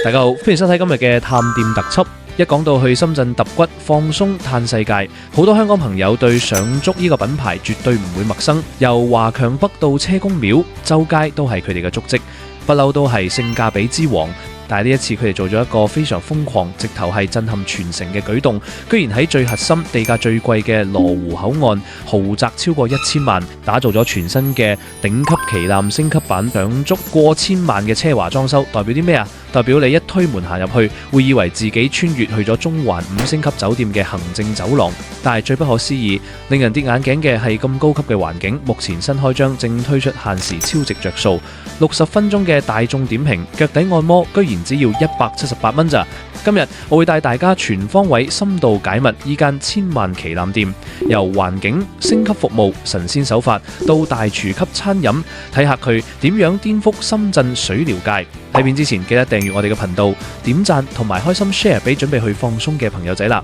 大家好，歡迎收睇今日嘅探店特輯。一講到去深圳揼骨放鬆嘆世界，好多香港朋友對上足呢個品牌絕對唔會陌生。由華強北到車公廟，周街都係佢哋嘅足跡，不嬲都係性價比之王。但係呢一次佢哋做咗一個非常瘋狂，直頭係震撼全城嘅舉動，居然喺最核心、地價最貴嘅羅湖口岸豪宅超過1000萬，打造咗全新嘅頂級旗艦升級版，上足過千萬嘅奢華裝修，代表啲咩啊？代表你一推門行入去，會以為自己穿越去咗中環5星級酒店嘅行政走廊。但係最不可思議、令人跌眼鏡嘅係咁高級嘅環境，目前新開張正推出限時超值着數，60分鐘嘅大眾點評腳底按摩，居然只要178蚊咋。今日我會帶大家全方位深度解密依間1000萬旗艦店，由環境、升級服務、神仙手法到大廚級餐飲，睇下佢點樣顛覆深圳水療界。睇片之前記得訂閱我哋嘅頻道、點讚同埋開心 share 俾準備去放鬆嘅朋友仔啦。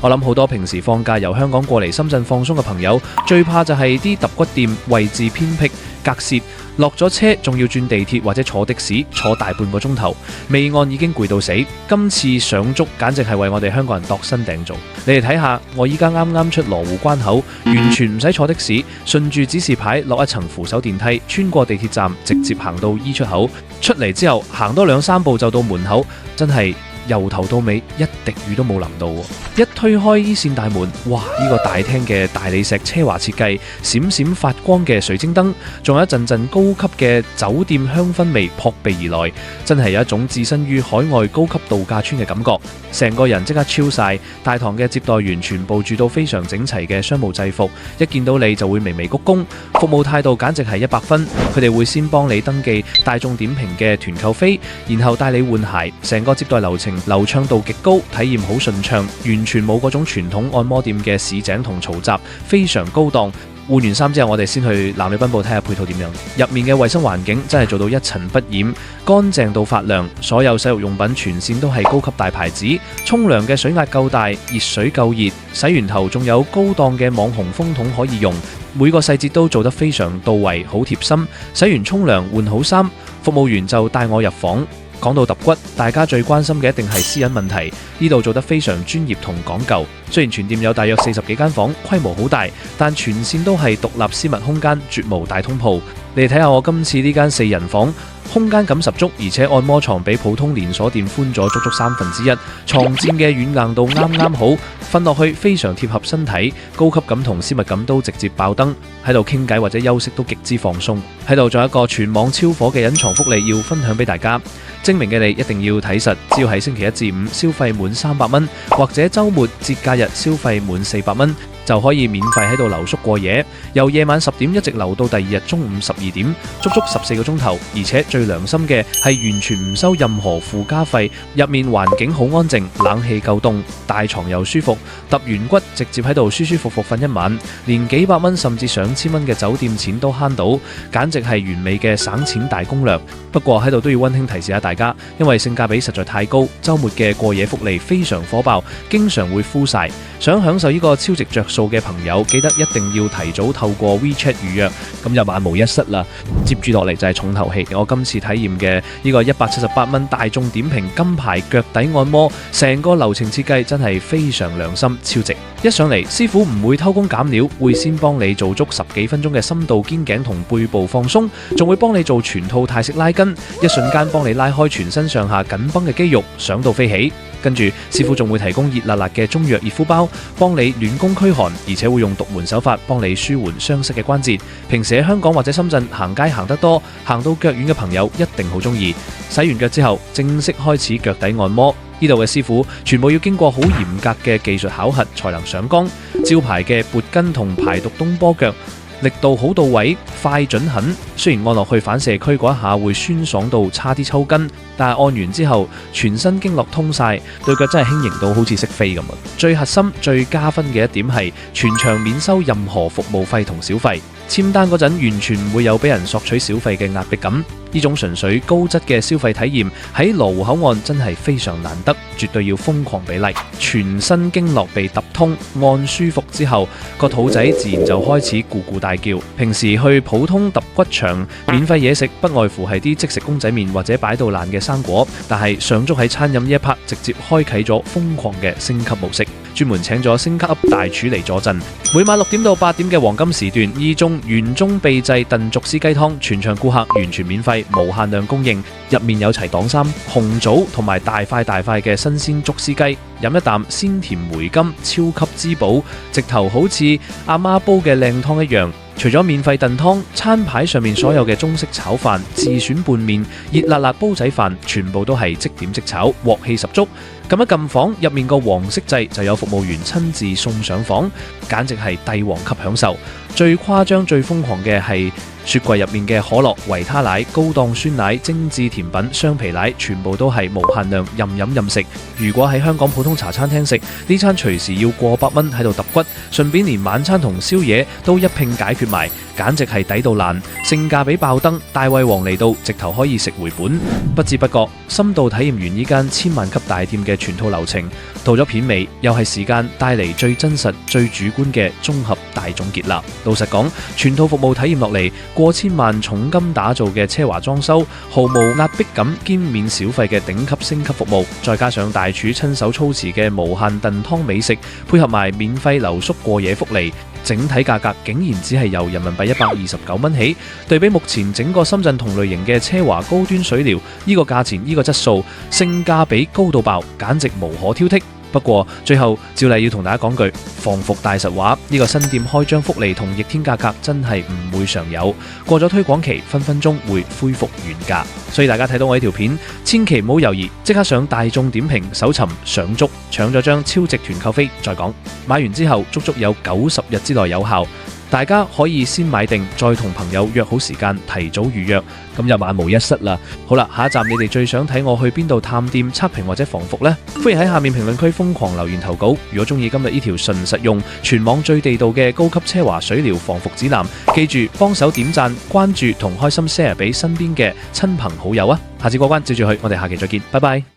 我諗好多平時放假由香港過嚟深圳放鬆嘅朋友，最怕就係啲揼骨店位置偏僻、隔涉，落咗車仲要轉地鐵或者坐的士，坐大半個鐘頭，未按已經攰到死。今次上足簡直係為我哋香港人度身訂造。你哋睇下，我依家啱啱出羅湖關口，完全唔使坐的士，順住指示牌落一層扶手電梯，穿過地鐵站，直接行到 E 出口。出嚟之後行多2-3步就到門口，真係由頭到尾一滴雨都冇淋到。一推開 E 線大門，哇！呢個大廳嘅大理石奢華設計，閃閃發光嘅水晶燈，仲有一陣陣高級嘅酒店香氛味撲鼻而來，真係有一種置身於海外高級度假村嘅感覺。成個人即刻超晒。大堂嘅接待員全部住到非常整齊嘅商務制服，一見到你就會微微鞠躬，服務態度簡直係100分。佢哋會先幫你登記大眾點評嘅團購飛，然後帶你換鞋，成個接待流程流暢度極高，體驗好順暢，完全冇嗰種傳統按摩店嘅市井同嘈雜，非常高檔。換完衫之後，我哋先去男女賓部睇下配套點樣。入面嘅衛生環境真係做到一塵不染，乾淨到發亮。所有洗浴用品全線都係高級大牌子，沖涼嘅水壓夠大，熱水夠熱，洗完頭仲有高檔嘅網紅風筒可以用。每個細節都做得非常到位，好貼心。洗完沖涼換好衫，服務員就帶我入房。講到揼骨，大家最關心嘅一定係私隱問題，呢度做得非常專業同講究。雖然全店有大約40幾間房，規模好大，但全線都係獨立私密空間，絕無大通鋪。你哋睇下我今次呢間4人房，空間感十足，而且按摩床比普通連鎖店寬咗足足1/3，床墊嘅軟硬度啱啱好，瞓落去非常貼合身體，高級感同私密感都直接爆燈。喺度傾偈或者休息都極之放鬆。喺度仲有一個全網超火嘅隱藏福利要分享俾大家，精明嘅你一定要睇實，只要喺星期1至5消費滿300蚊，或者週末節假日消費滿400蚊，就可以免費喺度留宿過夜，由夜晚10點一直留到第2日中午12點，足足14個鐘頭。而且最良心嘅係完全唔收任何附加費，入面環境好安靜，冷氣夠凍，大床又舒服，揼完骨直接喺度舒舒服服瞓一晚，連幾百蚊甚至上千蚊嘅酒店錢都慳到，簡直係完美嘅省錢大攻略。不過喺度都要溫馨提示下大家，因為性價比實在太高，週末嘅過夜福利非常火爆，經常會敷晒。想享受呢個超值着數嘅朋友，記得一定要提早透過 WeChat 預約，咁就萬無一失啦。接住落嚟就係重頭戲，我今次體驗嘅呢個178蚊大眾點評金牌腳底按摩，成個流程設計真係非常良心，超值。一上嚟，師傅唔會偷工減料，會先幫你做足10幾分鐘嘅深度肩頸同背部放鬆，仲會幫你做全套泰式拉筋，一瞬間幫你拉開全身上下緊繃嘅肌肉，爽到飛起。跟住師傅仲會提供熱辣辣嘅中藥熱敷包，幫你暖宮驅寒，而且會用獨門手法幫你舒緩傷膝嘅關節。平時喺香港或者深圳行街行得多，行到腳軟嘅朋友一定好中意。洗完腳之後，正式開始腳底按摩。呢度嘅師傅全部要經過好嚴格嘅技術考核才能上崗，招牌嘅撥筋同排毒東坡腳，力度好到位，快準狠。雖然按落去反射區嗰一下會酸爽到差啲抽筋，但係按完之後全身經絡通晒，對腳真係輕盈到好似識飛咁。最核心、最加分嘅一點係全場免收任何服務費同小費。簽單嗰陣完全唔會有俾人索取小費嘅壓迫感。呢種純粹高質嘅消費體驗喺羅湖口岸真係非常難得，絕對要瘋狂比例。全身經絡被揼通，按舒服之後，個肚仔自然就開始咕咕大叫。平時去普通揼骨場，免費嘢食不外乎係啲即食公仔麵或者擺到爛嘅生果，但係上足喺餐飲呢一 part 直接開啟咗瘋狂嘅升級模式，專門請咗升級大廚嚟坐鎮。每晚6點到8點嘅黃金時段，2盅原中秘製燉竹絲雞湯，全場顧客完全免費，無限量供應。入面有齊黨參、紅棗同埋大塊大塊嘅新鮮竹絲雞，飲一啖鮮甜梅甘，超級滋補，直頭好似阿媽煲嘅靚湯一樣。除咗免費燉湯，餐牌上面所有嘅中式炒飯、自選拌麵、熱辣辣煲仔飯，全部都係即點即炒，鑊氣十足。撳一撳房入面個黃色掣就有服務員親自送上房，簡直係帝王級享受。最誇張、最瘋狂嘅係雪櫃入面嘅可樂、維他奶、高檔酸奶、精緻甜品、雙皮奶，全部都係無限量任飲任食。如果喺香港普通茶餐廳食呢餐，隨時要過百蚊喺度揼骨，順便連晚餐同宵夜都一併解決埋，簡直係抵到爛，性價比爆燈。大胃王嚟到，直頭可以食回本。不知不覺，深度體驗完呢間千萬級大店嘅全套流程，到咗片尾，又係時間帶嚟最真實、最主觀嘅綜合大總結啦。老實講，全套服務體驗落嚟，過千萬重金打造嘅奢華裝修，毫無壓迫感兼免小費嘅頂級升級服務，再加上大廚親手操持嘅無限燉湯美食，配合埋免費留宿過夜福利，整體價格竟然只係由人民幣129蚊起。對比目前整個深圳同類型嘅奢華高端水療，呢個價錢、呢個質素，性價比高到爆，簡直無可挑剔。不過最後照例要同大家講句，防服大實話，呢個新店開張福利同逆天價格真係唔會常有，過咗推廣期分分鐘會恢復原價。所以大家睇到我呢條片，千祈唔好猶豫，即刻上大眾點評搜尋上足，搶咗張超值團購飛再講。買完之後足足有90日之內有效，大家可以先買定，再同朋友約好時間提早預約，咁就萬無一失啦。好啦，下一站你哋最想睇我去邊度探店、測評或者防服呢？歡迎喺下面評論區瘋狂留言投稿。如果中意今日呢條純實用、全網最地道嘅高級奢華水療防服指南，記住幫手點讚、關注同開心 share 俾身邊嘅親朋好友啊！下次過關照住去，我哋下期再見，拜拜。